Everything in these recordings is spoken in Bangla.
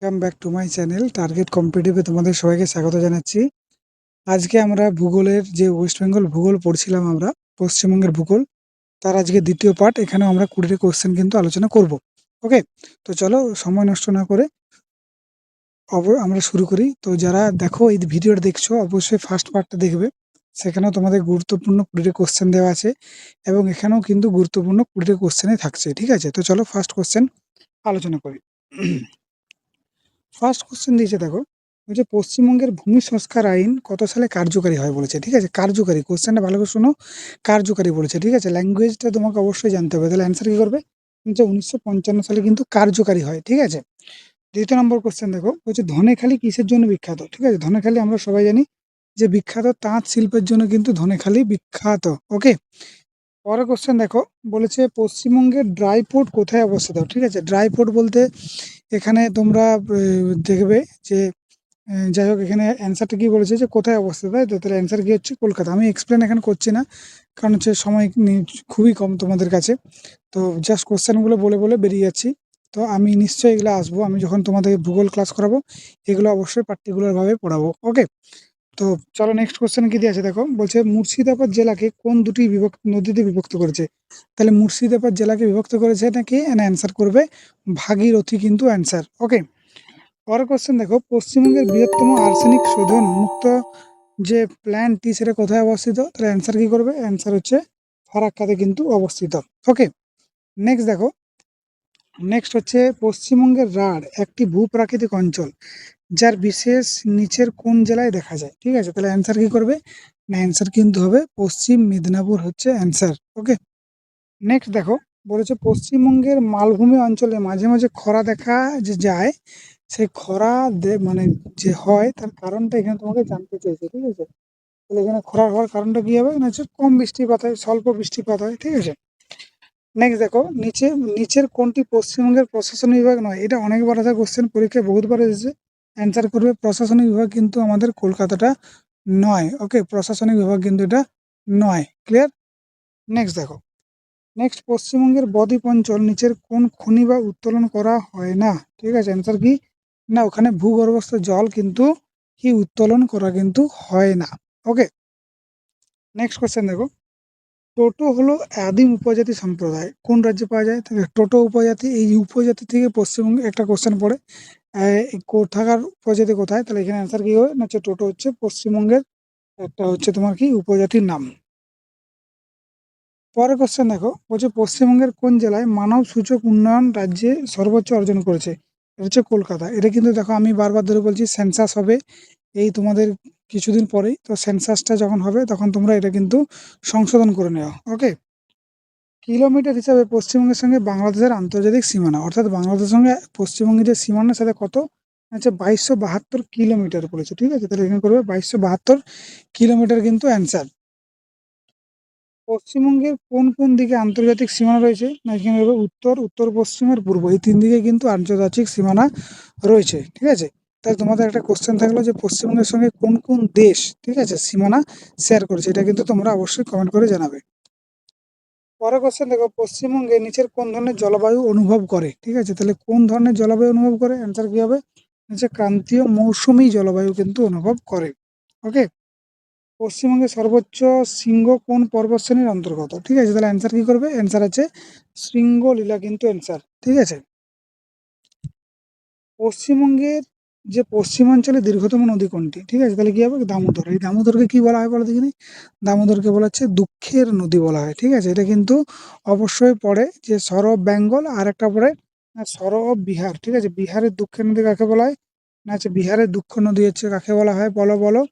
Welcome back to my channel target কম্পিটিটিভে তোমাদের সবাইকে স্বাগত জানাচ্ছি। আজকে আমরা ভূগোলের যে ওয়েস্ট বেঙ্গল ভূগোল পড়ছিলাম, আমরা পশ্চিমবঙ্গের ভূগোল, তার আজকে দ্বিতীয় পার্ট। এখানেও আমরা 20টি কোশ্চেন কিন্তু আলোচনা করব। ওকে, তো চলো সময় নষ্ট না করে আমরা শুরু করি। তো যারা দেখো এই ভিডিওটা দেখছো, অবশ্যই ফার্স্ট পার্টটা দেখবে। সেখানেও তোমাদের গুরুত্বপূর্ণ 20টি কোশ্চেন দেওয়া আছে এবং এখানেও কিন্তু গুরুত্বপূর্ণ 20টি কোশ্চেনই থাকছে। ঠিক আছে, তো চলো ফার্স্ট কোশ্চেন আলোচনা করি। ফার্স্ট কোশ্চেন দিয়েছে, দেখো বলছে পশ্চিমবঙ্গের ভূমি সংস্কার আইন কত সালে কার্যকারী হয় বলেছে। ঠিক আছে, কার্যকারী, কোশ্চেনটা ভালো করে শোনো, কার্যকারী বলেছে। ঠিক আছে, ল্যাঙ্গুয়েজটা তোমাকে অবশ্যই জানতে হবে। তাহলে অ্যান্সার কি করবে? 1955 সালে কিন্তু কার্যকারী হয়। ঠিক আছে, দ্বিতীয় নম্বর কোশ্চেন দেখো, বলছে ধনেখালি কিসের জন্য বিখ্যাত। ঠিক আছে, ধনেখালি আমরা সবাই জানি যে বিখ্যাত তাঁত শিল্পের জন্য কিন্তু ধনেখালি বিখ্যাত। ওকে, পরের কোশ্চেন দেখো, বলেছে পশ্চিমবঙ্গের ড্রাই পোর্ট কোথায় অবস্থিত। ঠিক আছে, ড্রাই পোর্ট বলতে এখানে তোমরা দেখবে যে যাই হোক, এখানে অ্যান্সারটা কি বলেছে যে কোথায় অবস্থিত, তাই তো? তাহলে অ্যান্সার কি হচ্ছে? কলকাতা। আমি এক্সপ্লেন এখানে করছি না, কারণ হচ্ছে সময় খুবই কম তোমাদের কাছে। তো জাস্ট কোশ্চেনগুলো বলে বলে বেরিয়ে যাচ্ছি। তো আমি নিশ্চয়ই এগুলো আসবো, আমি যখন তোমাদের ভূগোল ক্লাস করাবো এগুলো অবশ্যই পার্টিকুলারভাবে পড়াবো। ওকে, তো চলো নেক্সট কোশ্চেন কি দিয়ে আছে দেখো, বলছে মুর্শিদাবাদ জেলাকে কোন দুটি নদীতে বিভক্ত করেছে। তাহলে মুর্শিদাবাদ জেলাকে বিভক্ত করেছে নাকি, অ্যান্সার করবে ভাগীরথী কিন্তু অ্যান্সার। ওকে, পরের কোশ্চেন দেখো, পশ্চিমবঙ্গের বৃহত্তম আর্সেনিক শোধন মুক্ত যে প্ল্যান্টটি সেটা কোথায় অবস্থিত। তাহলে অ্যান্সার কি করবে? অ্যান্সার হচ্ছে ফারাক্কাতে কিন্তু অবস্থিত। ওকে, নেক্সট দেখো, নেক্সট হচ্ছে পশ্চিমবঙ্গের রাঢ় একটি ভূপ্রাকৃতিক অঞ্চল যার বিশেষ নিচের কোন জেলায় দেখা যায়। ঠিক আছে, তাহলে অ্যান্সার কি করবে? না, অ্যান্সার কিন্তু হবে পশ্চিম মেদিনীপুর হচ্ছে অ্যান্সার। ওকে, নেক্সট দেখো, বলেছে পশ্চিমবঙ্গের মালভূমি অঞ্চলে মাঝে মাঝে খরা দেখা যে যায়, সেই খরা মানে যে হয় তার কারণটা এখানে তোমাকে জানতে চাইছে। ঠিক আছে, তাহলে এখানে খরা হওয়ার কারণটা কি হবে না, হচ্ছে কম বৃষ্টিপাত হয়, স্বল্প বৃষ্টিপাত হয়। ঠিক আছে, নেক্সট দেখো, নিচের কোনটি পশ্চিমবঙ্গের প্রশাসনিক বিভাগ নয়। এটা অনেকবার আসা কোশ্চেন, পরীক্ষায় বহুতবার এসেছে। অ্যান্সার করবে প্রশাসনিক বিভাগ কিন্তু আমাদের কলকাতাটা নয়। ওকে, প্রশাসনিক বিভাগ কিন্তু এটা নয়। ক্লিয়ার? নেক্সট দেখো, নেক্সট পশ্চিমবঙ্গের বদ্বীপ অঞ্চল নিচের কোন খনি বা উত্তোলন করা হয় না। ঠিক আছে, অ্যান্সার কি? না, ওখানে ভূগর্ভস্থ জল কিন্তু কি উত্তোলন করা কিন্তু হয় না। ওকে, নেক্সট কোশ্চেন দেখো, টোটো হলো আদিম উপজাতি সম্প্রদায়, কোন রাজ্যে পাওয়া যায়? তাহলে টোটো উপজাতি, এই উপজাতি থেকে পশ্চিমবঙ্গে একটা কোশ্চেন পড়ে, কোথাকার উপজাতি কোথায়। তাহলে এখানে অ্যান্সার কি হবে না, হচ্ছে টোটো হচ্ছে পশ্চিমবঙ্গের একটা হচ্ছে তোমার কি উপজাতির নাম। পরের কোশ্চেন দেখো, বলছে পশ্চিমবঙ্গের কোন জেলায় মানব সূচক উন্নয়ন রাজ্যে সর্বোচ্চ অর্জন করেছে। এটা হচ্ছে কলকাতা। এটা কিন্তু দেখো আমি বারবার ধরে বলছি, সেন্সাস হবে এই তোমাদের কিছুদিন পরেই। তো সেন্সাসটা যখন হবে তখন তোমরা এটা কিন্তু সংশোধন করে নেওয়া। ওকে, কিলোমিটার হিসাবে পশ্চিমবঙ্গের সঙ্গে বাংলাদেশের আন্তর্জাতিক সীমানা, অর্থাৎ বাংলাদেশের সঙ্গে পশ্চিমবঙ্গের যে সীমানা সেটা কত হচ্ছে 2272 কিলোমিটার বলেছে। ঠিক আছে, তাহলে এখানে করবে 2272 কিলোমিটার কিন্তু অ্যান্সার। পশ্চিমবঙ্গের কোন কোন দিকে আন্তর্জাতিক সীমানা রয়েছে না, এখানে হবে উত্তর, উত্তর পশ্চিম আর পূর্ব, এই তিন দিকে কিন্তু আন্তর্জাতিক সীমানা রয়েছে। ঠিক আছে, তাহলে তোমাদের একটা কোশ্চেন থাকলো যে পশ্চিমবঙ্গের সঙ্গে কোন কোন দেশ ঠিক আছে সীমানা শেয়ার করেছে, এটা কিন্তু তোমরা অবশ্যই কমেন্ট করে জানাবে। পরের কোশ্চেন দেখো, পশ্চিমবঙ্গে নিচের কোন ধরনের জলবায়ু অনুভব করে। ঠিক আছে, তাহলে কোন ধরনের জলবায়ু অনুভব করে, অ্যান্সার কি হবে? নিচে ক্রান্তীয় মৌসুমী জলবায়ু কিন্তু অনুভব করে। ওকে, পশ্চিমবঙ্গের সর্বোচ্চ শৃঙ্গ কোন পর্বতশ্রেণীর অন্তর্গত। ঠিক আছে, তাহলে অ্যান্সার কি করবে? অ্যান্সার আছে শৃঙ্গলীলা কিন্তু অ্যান্সার। ঠিক আছে, পশ্চিমবঙ্গের যে পশ্চিমাঞ্চলে দীর্ঘতম নদী কোনটি। ঠিক আছে, তাহলে কি হবে? দামোদর। এই দামোদরকে কি বলা হয় বলো দেখিনি? দামোদরকে বলা হচ্ছে দুঃখের নদী বলা হয়। ঠিক আছে, এটা কিন্তু অবশ্যই পড়ে যে সর অফ বেঙ্গল, আর একটা পড়ে সর অফ বিহার। ঠিক আছে, বিহারের দুঃখের নদী কাকে বলা হয় না, হচ্ছে বিহারের দুঃখ নদী হচ্ছে কাকে বলা হয়, বলো বলো।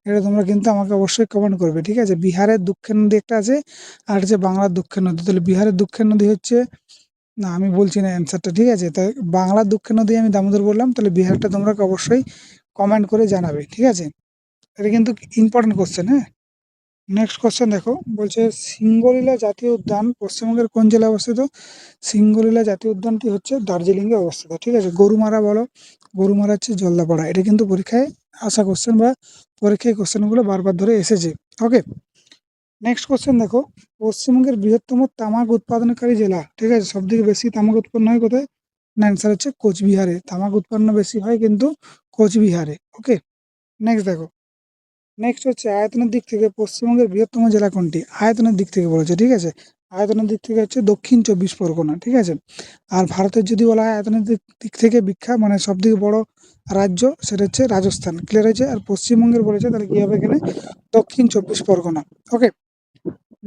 এটা তোমরা কিন্তু আমাকে অবশ্যই কমেন্ট করবে। ঠিক আছে, বিহারের দুঃখের নদী একটা আছে, আর হচ্ছে বাংলার দুঃখের নদী। তাহলে বিহারের দুঃখের নদী হচ্ছে, না আমি বলছি না অ্যান্সারটা। ঠিক আছে, তাই বাংলার দুঃখের নদী আমি দামোদর বললাম, তাহলে বিহারটা তোমরা অবশ্যই কমেন্ট করে জানাবে। ঠিক আছে, এটা কিন্তু ইম্পর্টেন্ট কোশ্চেন। হ্যাঁ, নেক্সট কোশ্চেন দেখো, বলছে সিঙ্গলীলা জাতীয় উদ্যান পশ্চিমবঙ্গের কোন জেলায় অবস্থিত। সিঙ্গলীলা জাতীয় উদ্যানটি হচ্ছে দার্জিলিংয়ে অবস্থিত। ঠিক আছে, গরুমারা বলো, গরুমারা হচ্ছে জলদাপাড়া। এটা কিন্তু পরীক্ষায় আসা কোশ্চেন বা পরীক্ষায় কোশ্চেনগুলো বারবার ধরে এসেছে। ওকে, নেক্সট কোশ্চেন দেখো, পশ্চিমবঙ্গের বৃহত্তম তামাক উৎপাদনকারী জেলা। ঠিক আছে, সব থেকে বেশি তামাক উৎপন্ন হয় কোথায়? না, অ্যান্সার হচ্ছে কোচবিহারে। তামাক উৎপন্ন বেশি হয় কিন্তু কোচবিহারে। ওকে, নেক্সট দেখো। নেক্সট হচ্ছে আয়তনের দিক থেকে পশ্চিমবঙ্গের বৃহত্তম জেলা কোনটি? আয়তনের দিক থেকে বলেছে, ঠিক আছে? আয়তনের দিক থেকে হচ্ছে দক্ষিণ ২৪ পরগনা, ঠিক আছে? আর ভারতের যদি বলা হয় আয়তনের দিক থেকে বিখ্যাত মানে সবথেকে বড় রাজ্য, সেটা হচ্ছে রাজস্থান। ক্লিয়ার হয়েছে? আর পশ্চিমবঙ্গের বলেছে, তাহলে কি হবে এখানে? দক্ষিণ ২৪ পরগনা। ওকে,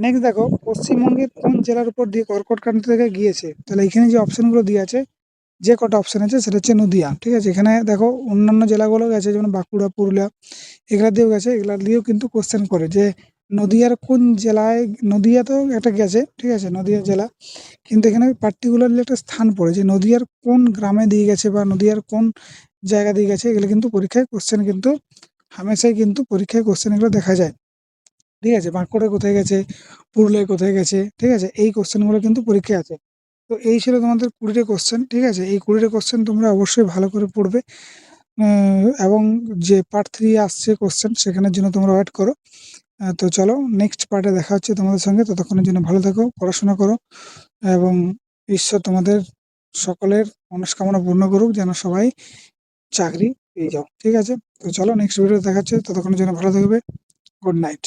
নেক্সট দেখো, পশ্চিমবঙ্গের কোন জেলার উপর দিয়ে কর্কট ক্রান্তি রেখা গিয়েছে? তাহলে এখানে যে অপশনগুলো দিয়ে আছে, যে কটা অপশন আছে সেটা হচ্ছে নদিয়া, ঠিক আছে? এখানে দেখো অন্যান্য জেলাগুলো গেছে, যেমন বাঁকুড়া, পুরুলিয়া, এগুলা দিয়েও গেছে। এগুলা দিয়েও কিন্তু কোশ্চেন করে যে নদিয়ার কোন জেলায়, নদিয়া তো একটা গেছে, ঠিক আছে, নদিয়া জেলা, কিন্তু এখানে পার্টিকুলারলি একটা স্থান পড়ে যে নদিয়ার কোন গ্রামে দিয়ে গেছে বা নদিয়ার কোন জায়গা দিয়ে গেছে। এগুলো কিন্তু পরীক্ষায় কোশ্চেন কিন্তু হামেশাই কিন্তু পরীক্ষায় কোশ্চেন এগুলো দেখা যায়, ঠিক আছে? বাঁকুড়ায় কোথায় গেছে, পুরুলিয়ায় কোথায় গেছে, ঠিক আছে? এই কোশ্চেনগুলো কিন্তু পরীক্ষায় আছে। তো এই ছিল তোমাদের ২০টা কোশ্চেন, ঠিক আছে? এই ২০টা কোশ্চেন তোমরা অবশ্যই ভালো করে পড়বে, এবং যে পার্ট 3 আসছে কোশ্চেন, সেখানের জন্য তোমরা ওয়েট করো। তো চলো, নেক্সট পার্টে দেখা হচ্ছে তোমাদের সঙ্গে। ততক্ষণের জন্য ভালো থাকো, পড়াশোনা করো, এবং ঈশ্বর তোমাদের সকলের মনস্কামনা পূর্ণ করুক, যেন সবাই চাকরি পেয়ে যাও, ঠিক আছে? তো চলো, নেক্সট ভিডিও দেখা হচ্ছে। ততক্ষণের জন্য ভালো থাকবে। Good night.